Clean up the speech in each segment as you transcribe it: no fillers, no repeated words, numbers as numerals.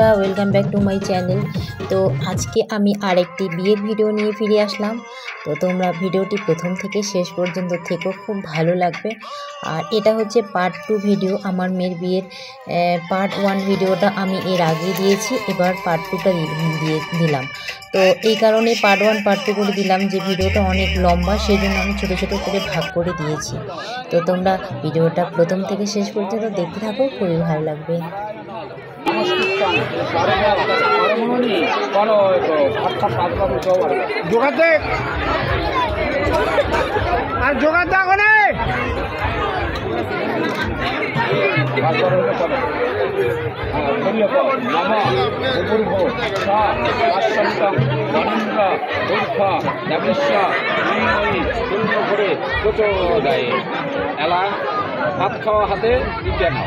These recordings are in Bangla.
বন্ধুরা, welcome back to my channel. তো আজকে আমি আরেকটি বিয়ের ভিডিও নিয়ে ফিরে আসলাম। তো তোমরা ভিডিওটি প্রথম থেকে শেষ পর্যন্ত থেকো, খুব ভালো লাগবে। আর এটা হচ্ছে পার্ট 2 ভিডিও। আমার মেয়ের বিয়ের পার্ট 1 ভিডিওটা আমি এর আগে দিয়েছি, এবার পার্ট 2টা দিয়ে দিলাম। তো এই কারণে পার্ট 1 পার্ট 2 করে দিলাম, যে ভিডিওটা অনেক লম্বা, সেই জন্য আমি ছোটো ছোটো করে ভাগ করে দিয়েছি। তো তোমরা ভিডিওটা প্রথম থেকে শেষ পর্যন্ত দেখতে থাকো, খুবই ভালো লাগবে। আর জোগাড় দেখো না এলা ভাত খাওয়া হাতে দিতে না,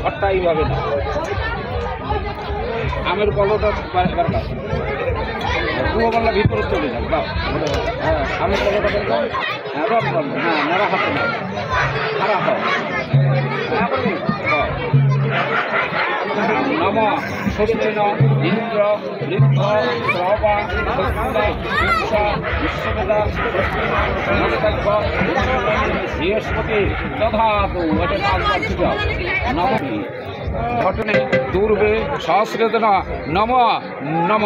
ঘরটা এইভাবে না। আমের কলটা এবার কাজ পুরো বাংলা ভিতরে চলে যান। হ্যাঁ, আমের কলটা হ্যাঁ রন রন, হ্যাঁ নেড়া হাতে না, খারাপ হয়। নম সত্যেন ইন্দ্র বৃদ্ধ শ্রবা বিশ্ববেদা বৃহস্পতি দধাতু এটা নবমী ঘটনে দূর্বে সহস্রেতন নম নম।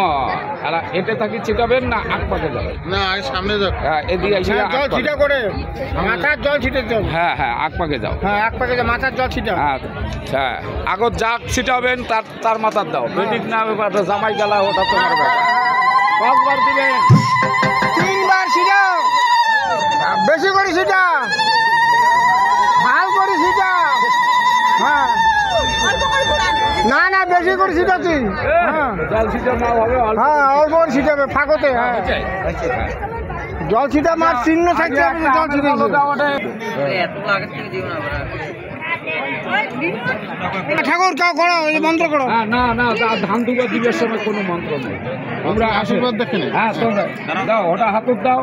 এতে থাকি ছিটাবেন না আগ পাকে যাবেন না, আগে সামনে যাও। হ্যাঁ, এদিকে জল ছিটা করে মাথার জল ছিটে যাও। হ্যাঁ হ্যাঁ, আগ পাকে যাও। হ্যাঁ, এক পাকে মাথার জল ছিটা। হ্যাঁ, আগত যাক ছিটাবেন তার মাথার দাও। বেদিক না ব্যাপারটা জামাই গেলা, ওটা তোমার ব্যাপার। কতবার দিবেন? 3 বার ছিটাও, বেশি করে ছিটা, ভাল করে ছিটা। হ্যাঁ, না না, বেশি করে ছিটাচ্ছি। হ্যাঁ, জল ছিটা না হবে, হ্যাঁ অল্প করে ছিটাবে ফাঁকতে। হ্যাঁ, জল ছিটা মার চিহ্ন থাকতে হবে, জল ছিটা ঠাকুর কাউ করো, মন্ত্র করো। না না, ধান দুবার দিবের সময় কোনো মন্ত্র নেই। আমরা আশীর্বাদ দেখেন। হ্যাঁ, তোমরা দাও, ওটা হাতুর দাও।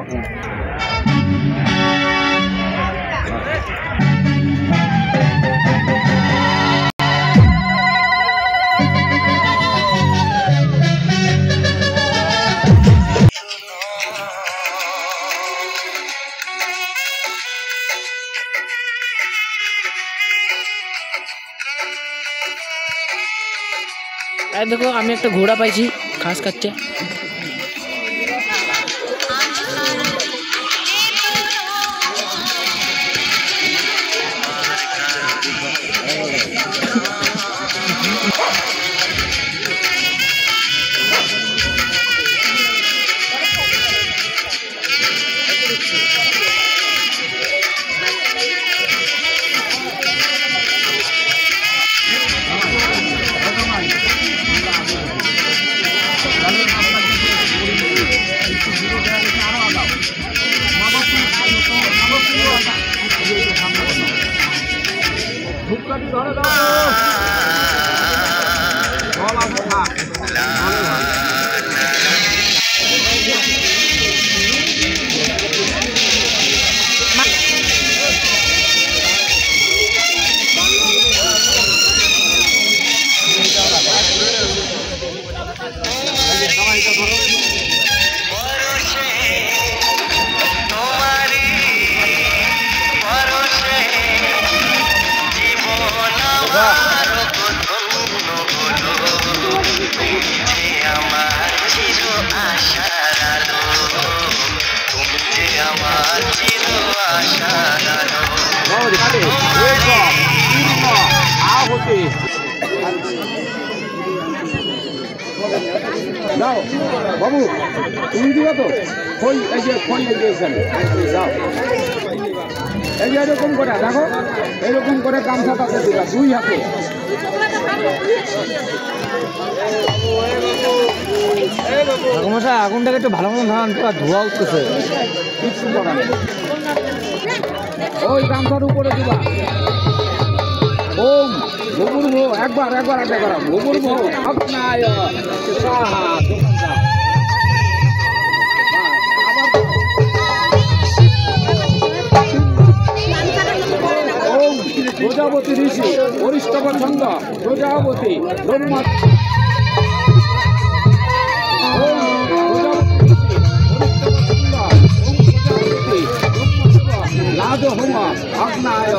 দেখো, আমি একটা ঘোড়া পাইছি, ঘাস খাচ্ছে। ধূপকাঠি ধরে দাও। জল আসে থাক। যাও বাবু, তুমি দিবা তো খই, এই যে খই দিয়েছেন, যাও। এই যে এরকম করে দেখো, এরকম করে গামছা তাতে দিবা 2 হাতে। মশাই, আগুনটাকে একটু ভালো মতো ধান, পুরো ধোয়া উঠতেছে। কিছু করা নেই, ওই গামছার উপরে দিবা। ওম গোবর ভো, একবার একবার আগে করা গোবর ভো আপনায় সাহা দোকানদার। প্রজাপতি ঋষি, বরিষ্ঠ ছন্দ, প্রজাপতি ব্রহ্মা। ভাদো হোমা আগ্নায়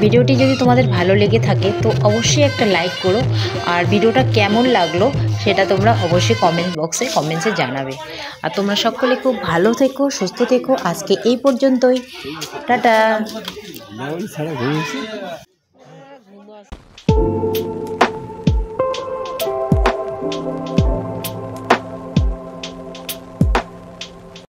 ভিডিওটি যদি তোমাদের ভালো লেগে থাকে তো অবশ্যই একটা লাইক করো, আর ভিডিওটা কেমন লাগলো সেটা তোমরা অবশ্যই কমেন্টসে জানাবে। আর তোমরা সকলে খুব ভালো থেকো, সুস্থ থেকো। আজকে এই পর্যন্তই, টাটা।